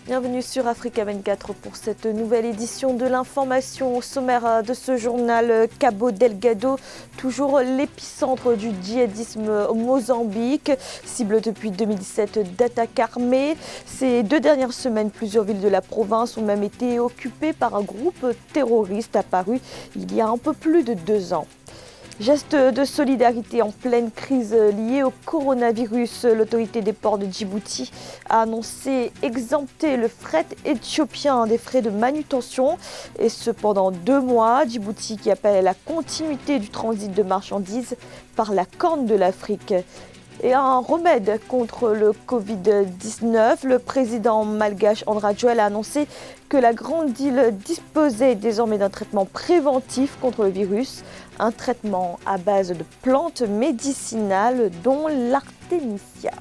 Bienvenue sur Africa 24 pour cette nouvelle édition de l'information. Au sommaire de ce journal, Cabo Delgado, toujours l'épicentre du djihadisme au Mozambique, cible depuis 2017 d'attaques armées. Ces 2 dernières semaines, plusieurs villes de la province ont même été occupées par un groupe terroriste apparu il y a un peu plus de 2 ans. Geste de solidarité en pleine crise liée au coronavirus. L'autorité des ports de Djibouti a annoncé exempter le fret éthiopien des frais de manutention. Et ce pendant 2 mois. Djibouti qui appelle à la continuité du transit de marchandises par la Corne de l'Afrique. Et un remède contre le Covid-19, le président malgache Andra Joel a annoncé que la grande île disposait désormais d'un traitement préventif contre le virus, un traitement à base de plantes médicinales dont l'artémisia.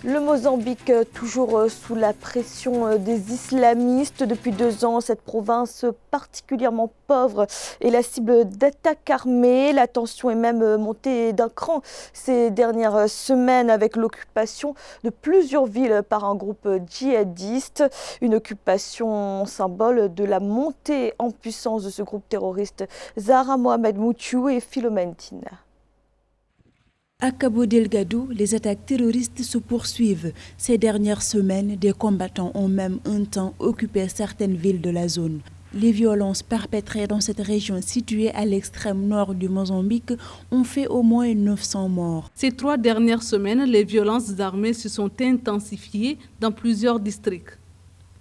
Le Mozambique, toujours sous la pression des islamistes. Depuis 2 ans, cette province particulièrement pauvre est la cible d'attaques armées. La tension est même montée d'un cran ces dernières semaines avec l'occupation de plusieurs villes par un groupe djihadiste. Une occupation symbole de la montée en puissance de ce groupe terroriste. Zahra Mohamed Mouchou et Philomène Tina. À Cabo Delgado, les attaques terroristes se poursuivent. Ces dernières semaines, des combattants ont même un temps occupé certaines villes de la zone. Les violences perpétrées dans cette région située à l'extrême nord du Mozambique ont fait au moins 900 morts. Ces 3 dernières semaines, les violences armées se sont intensifiées dans plusieurs districts.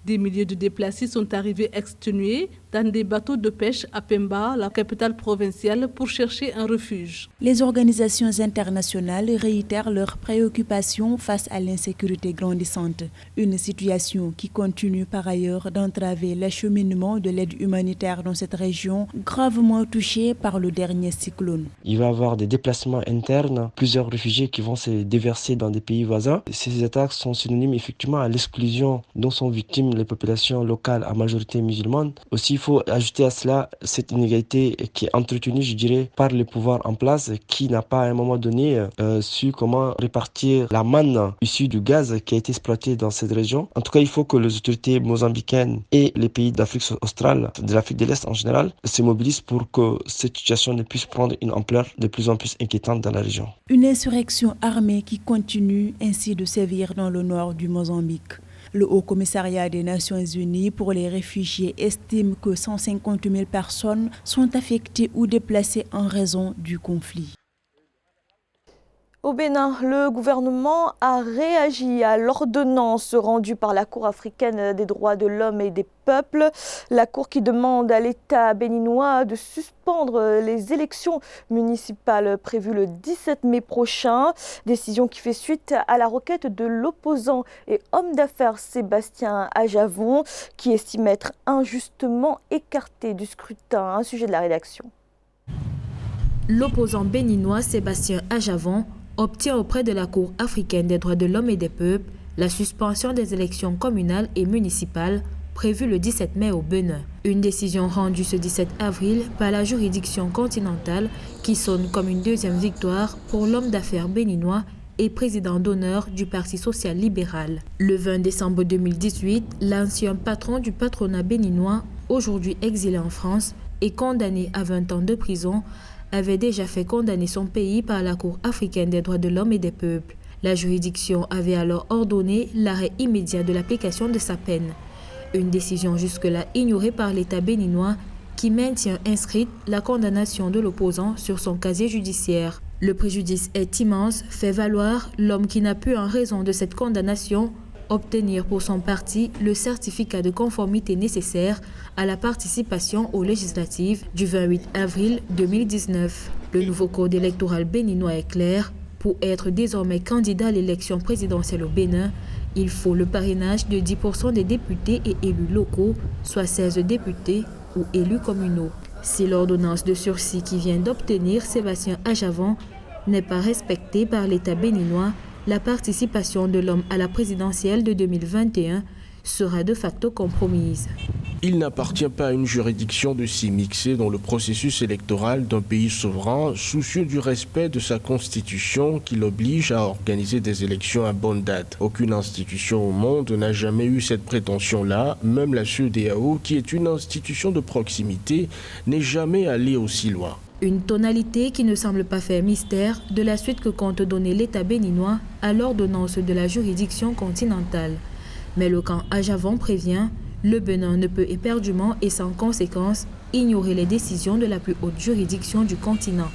Des milliers de déplacés sont arrivés exténués dans des bateaux de pêche à Pemba, la capitale provinciale, pour chercher un refuge. Les organisations internationales réitèrent leurs préoccupations face à l'insécurité grandissante. Une situation qui continue par ailleurs d'entraver l'acheminement de l'aide humanitaire dans cette région, gravement touchée par le dernier cyclone. Il va y avoir des déplacements internes, plusieurs réfugiés qui vont se déverser dans des pays voisins. Ces attaques sont synonymes effectivement à l'exclusion dont sont victimes les populations locales à majorité musulmane. Aussi, il faut ajouter à cela cette inégalité qui est entretenue, je dirais, par les pouvoirs en place qui n'a pas à un moment donné su comment répartir la manne issue du gaz qui a été exploité dans cette région. En tout cas, il faut que les autorités mozambicaines et les pays d'Afrique australe, de l'Afrique de l'Est en général, se mobilisent pour que cette situation ne puisse prendre une ampleur de plus en plus inquiétante dans la région. Une insurrection armée qui continue ainsi de sévir dans le nord du Mozambique. Le Haut-Commissariat des Nations Unies pour les réfugiés estime que 150 000 personnes sont affectées ou déplacées en raison du conflit. Au Bénin, le gouvernement a réagi à l'ordonnance rendue par la Cour africaine des droits de l'homme et des peuples. La Cour qui demande à l'État béninois de suspendre les élections municipales prévues le 17 mai prochain. Décision qui fait suite à la requête de l'opposant et homme d'affaires Sébastien Ajavon, qui estime être injustement écarté du scrutin. Un sujet de la rédaction. L'opposant béninois Sébastien Ajavon obtient auprès de la Cour africaine des droits de l'homme et des peuples la suspension des élections communales et municipales prévues le 17 mai au Bénin. Une décision rendue ce 17 avril par la juridiction continentale qui sonne comme une deuxième victoire pour l'homme d'affaires béninois et président d'honneur du Parti social-libéral. Le 20 décembre 2018, l'ancien patron du patronat béninois, aujourd'hui exilé en France et condamné à 20 ans de prison, avait déjà fait condamner son pays par la Cour africaine des droits de l'homme et des peuples. La juridiction avait alors ordonné l'arrêt immédiat de l'application de sa peine. Une décision jusque-là ignorée par l'État béninois qui maintient inscrite la condamnation de l'opposant sur son casier judiciaire. Le préjudice est immense, fait valoir l'homme qui n'a pu, en raison de cette condamnation, obtenir pour son parti le certificat de conformité nécessaire à la participation aux législatives du 28 avril 2019. Le nouveau code électoral béninois est clair. Pour être désormais candidat à l'élection présidentielle au Bénin, il faut le parrainage de 10% des députés et élus locaux, soit 16 députés ou élus communaux. Si l'ordonnance de sursis qui vient d'obtenir Sébastien Ajavon n'est pas respectée par l'État béninois, la participation de l'homme à la présidentielle de 2021 sera de facto compromise. Il n'appartient pas à une juridiction de s'y mixer dans le processus électoral d'un pays souverain, soucieux du respect de sa constitution qui l'oblige à organiser des élections à bonne date. Aucune institution au monde n'a jamais eu cette prétention-là, même la CEDEAO, qui est une institution de proximité, n'est jamais allée aussi loin. Une tonalité qui ne semble pas faire mystère de la suite que compte donner l'État béninois à l'ordonnance de la juridiction continentale. Mais le camp Ajavon prévient, le Bénin ne peut éperdument et sans conséquence ignorer les décisions de la plus haute juridiction du continent.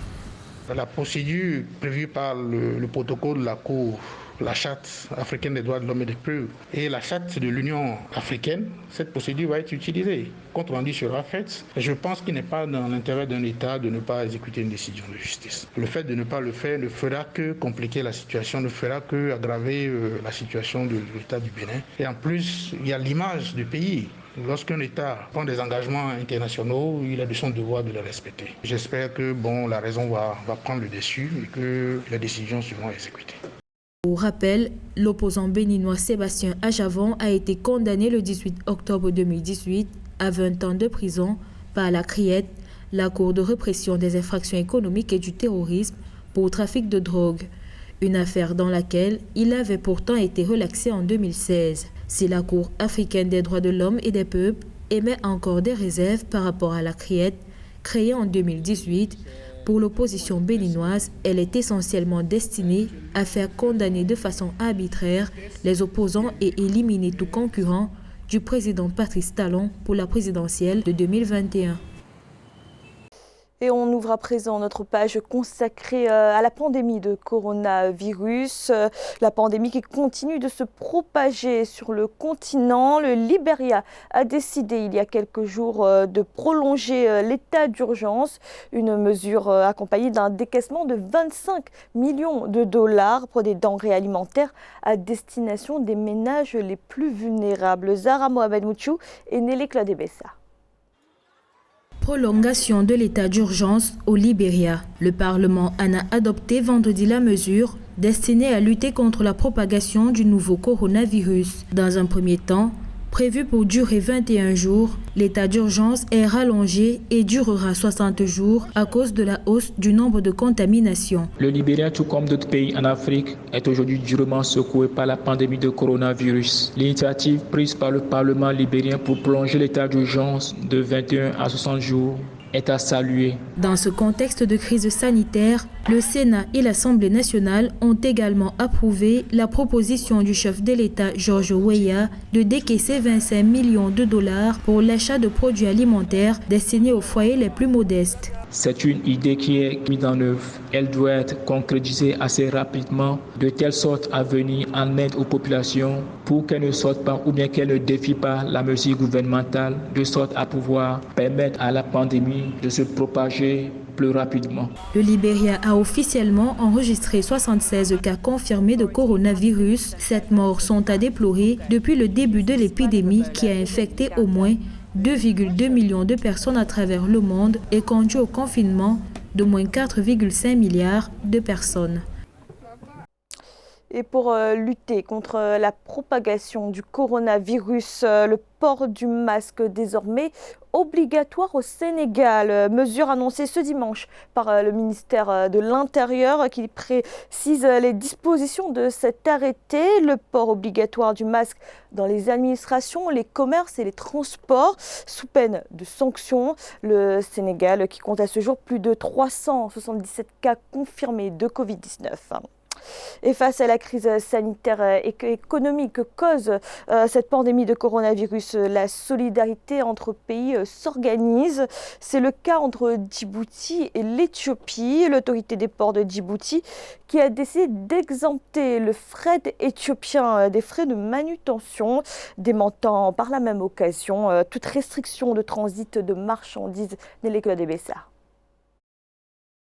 La procédure prévue par le protocole de la Cour, la Charte africaine des droits de l'homme et des peuples et la Charte de l'Union africaine, cette procédure va être utilisée. Compte rendu sera fait. Je pense qu'il n'est pas dans l'intérêt d'un État de ne pas exécuter une décision de justice. Le fait de ne pas le faire ne fera que compliquer la situation, ne fera que aggraver la situation de l'État du Bénin. Et en plus, il y a l'image du pays. Lorsqu'un État prend des engagements internationaux, il a de son devoir de les respecter. J'espère que la raison va prendre le dessus et que les décisions seront exécutées. Pour rappel, l'opposant béninois Sébastien Ajavon a été condamné le 18 octobre 2018 à 20 ans de prison par la CRIET, la Cour de répression des infractions économiques et du terrorisme, pour trafic de drogue. Une affaire dans laquelle il avait pourtant été relaxé en 2016. Si la Cour africaine des droits de l'homme et des peuples émet encore des réserves par rapport à la CRIET, créée en 2018, pour l'opposition béninoise, elle est essentiellement destinée à faire condamner de façon arbitraire les opposants et éliminer tout concurrent du président Patrice Talon pour la présidentielle de 2021. Et on ouvre à présent notre page consacrée à la pandémie de coronavirus. La pandémie qui continue de se propager sur le continent. Le Libéria a décidé il y a quelques jours de prolonger l'état d'urgence. Une mesure accompagnée d'un décaissement de 25 millions de dollars pour des denrées alimentaires à destination des ménages les plus vulnérables. Zahra Mohamed Mouchou et Nelly Cladebessa. Prolongation de l'état d'urgence au Libéria. Le Parlement en a adopté vendredi la mesure destinée à lutter contre la propagation du nouveau coronavirus. Dans un premier temps, prévu pour durer 21 jours, l'état d'urgence est rallongé et durera 60 jours à cause de la hausse du nombre de contaminations. Le Libéria, tout comme d'autres pays en Afrique, est aujourd'hui durement secoué par la pandémie de coronavirus. L'initiative prise par le Parlement libérien pour prolonger l'état d'urgence de 21 à 60 jours est à saluer. Dans ce contexte de crise sanitaire, le Sénat et l'Assemblée nationale ont également approuvé la proposition du chef de l'État George Weah de décaisser 25 millions de dollars pour l'achat de produits alimentaires destinés aux foyers les plus modestes. C'est une idée qui est mise en œuvre. Elle doit être concrétisée assez rapidement, de telle sorte à venir en aide aux populations pour qu'elles ne sortent pas ou bien qu'elles ne défient pas la mesure gouvernementale, de sorte à pouvoir permettre à la pandémie de se propager plus rapidement. Le Libéria a officiellement enregistré 76 cas confirmés de coronavirus. 7 morts sont à déplorer depuis le début de l'épidémie qui a infecté au moins 2,2 millions de personnes à travers le monde et conduit au confinement de moins 4,5 milliards de personnes. Et pour lutter contre la propagation du coronavirus, le port du masque désormais obligatoire au Sénégal. Mesure annoncée ce dimanche par le ministère de l'Intérieur qui précise les dispositions de cet arrêté. Le port obligatoire du masque dans les administrations, les commerces et les transports sous peine de sanctions. Le Sénégal qui compte à ce jour plus de 377 cas confirmés de Covid-19. Et face à la crise sanitaire et économique que cause cette pandémie de coronavirus, la solidarité entre pays s'organise. C'est le cas entre Djibouti et l'Éthiopie. L'autorité des ports de Djibouti qui a décidé d'exempter le fret éthiopien des frais de manutention, démentant par la même occasion toute restriction de transit de marchandises. Nelly Cladebessa.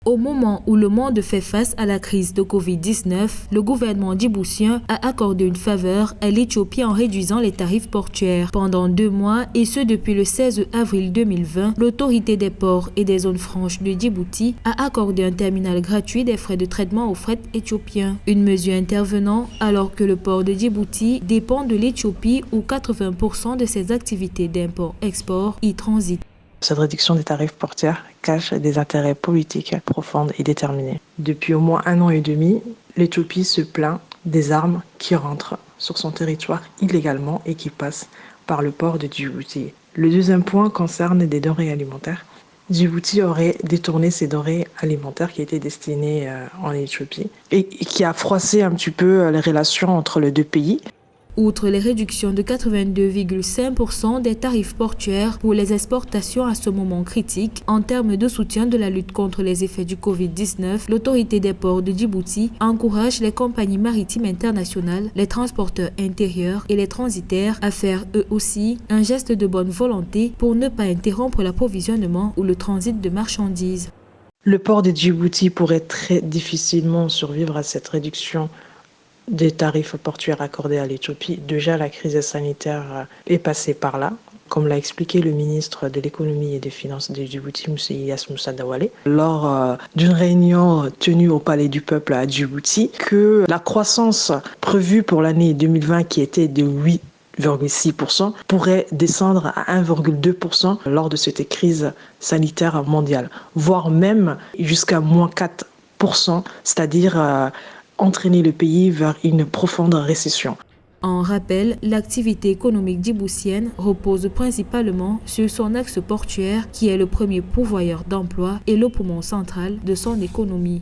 Au moment où le monde fait face à la crise de Covid-19, le gouvernement djiboutien a accordé une faveur à l'Éthiopie en réduisant les tarifs portuaires. Pendant 2 mois, et ce depuis le 16 avril 2020, l'autorité des ports et des zones franches de Djibouti a accordé un terminal gratuit des frais de traitement aux fret éthiopiens. Une mesure intervenant alors que le port de Djibouti dépend de l'Éthiopie où 80% de ses activités d'import-export y transitent. Cette réduction des tarifs portuaires cache des intérêts politiques profonds et déterminés. Depuis au moins 1 an et demi, l'Éthiopie se plaint des armes qui rentrent sur son territoire illégalement et qui passent par le port de Djibouti. Le deuxième point concerne des denrées alimentaires. Djibouti aurait détourné ces denrées alimentaires qui étaient destinées en Éthiopie et qui a froissé un petit peu les relations entre les deux pays. Outre les réductions de 82,5% des tarifs portuaires pour les exportations à ce moment critique, en termes de soutien de la lutte contre les effets du Covid-19, l'autorité des ports de Djibouti encourage les compagnies maritimes internationales, les transporteurs intérieurs et les transitaires à faire eux aussi un geste de bonne volonté pour ne pas interrompre l'approvisionnement ou le transit de marchandises. Le port de Djibouti pourrait très difficilement survivre à cette réduction des tarifs portuaires accordés à l'Éthiopie. Déjà, la crise sanitaire est passée par là, comme l'a expliqué le ministre de l'économie et des finances de Djibouti, M. Ilyas Moussa Dawale, lors d'une réunion tenue au Palais du Peuple à Djibouti, que la croissance prévue pour l'année 2020, qui était de 8,6%, pourrait descendre à 1,2% lors de cette crise sanitaire mondiale, voire même jusqu'à moins 4%, c'est-à-dire entraîner le pays vers une profonde récession. En rappel, l'activité économique djiboutienne repose principalement sur son axe portuaire qui est le premier pourvoyeur d'emplois et le poumon central de son économie.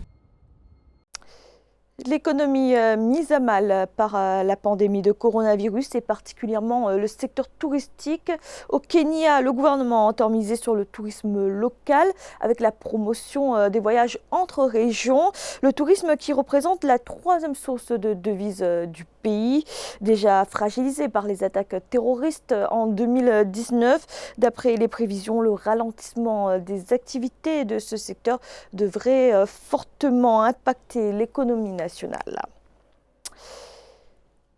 L'économie mise à mal par la pandémie de coronavirus et particulièrement le secteur touristique. Au Kenya, le gouvernement entend miser sur le tourisme local avec la promotion des voyages entre régions. Le tourisme qui représente la 3e source de devises du pays, déjà fragilisé par les attaques terroristes en 2019. D'après les prévisions, le ralentissement des activités de ce secteur devrait fortement impacter l'économie nationale.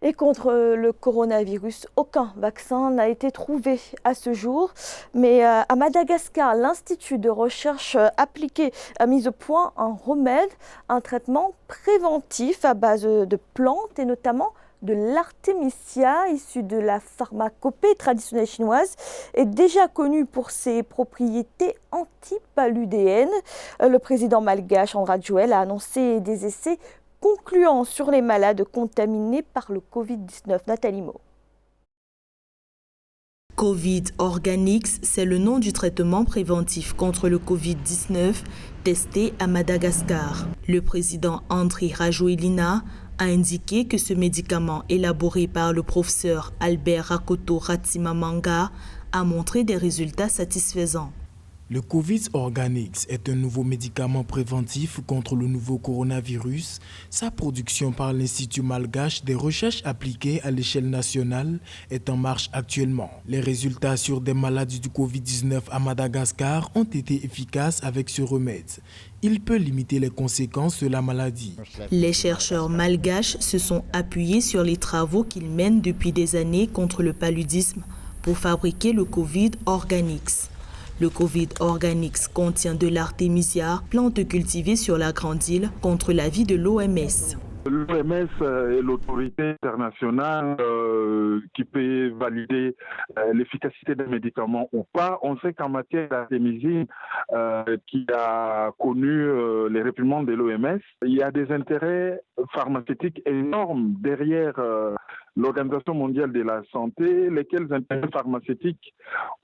Et contre le coronavirus, aucun vaccin n'a été trouvé à ce jour. Mais à Madagascar, l'Institut de recherche appliquée a mis au point un remède, un traitement préventif à base de plantes et notamment de l'artémisia, issue de la pharmacopée traditionnelle chinoise, est déjà connu pour ses propriétés antipaludéennes. Le président malgache André Joël a annoncé des essais concluant sur les malades contaminés par le Covid-19. Nathalie Mo. Covid Organics, c'est le nom du traitement préventif contre le Covid-19 testé à Madagascar. Le président Andry Rajoelina a indiqué que ce médicament élaboré par le professeur Albert Rakoto Ratsimamanga a montré des résultats satisfaisants. Le Covid Organics est un nouveau médicament préventif contre le nouveau coronavirus. Sa production par l'Institut malgache des recherches appliquées à l'échelle nationale est en marche actuellement. Les résultats sur des malades du Covid-19 à Madagascar ont été efficaces avec ce remède. Il peut limiter les conséquences de la maladie. Les chercheurs malgaches se sont appuyés sur les travaux qu'ils mènent depuis des années contre le paludisme pour fabriquer le Covid Organics. Le Covid Organics contient de l'artémisia, plante cultivée sur la Grande Île, contre l'avis de l'OMS. L'OMS est l'autorité internationale qui peut valider l'efficacité des médicaments ou pas. On sait qu'en matière d'artémisie, qui a connu les réprimandes de l'OMS, il y a des intérêts pharmaceutiques énormes derrière l'Organisation mondiale de la santé, lesquels intérêts pharmaceutiques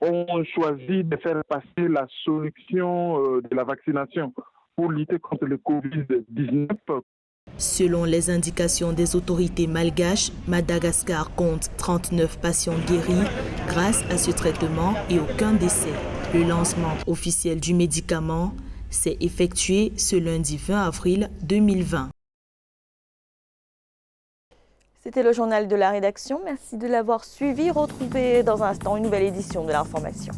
ont choisi de faire passer la solution de la vaccination pour lutter contre le Covid-19. Selon les indications des autorités malgaches, Madagascar compte 39 patients guéris grâce à ce traitement et aucun décès. Le lancement officiel du médicament s'est effectué ce lundi 20 avril 2020. C'était le journal de la rédaction. Merci de l'avoir suivi. Retrouvez dans un instant une nouvelle édition de l'information.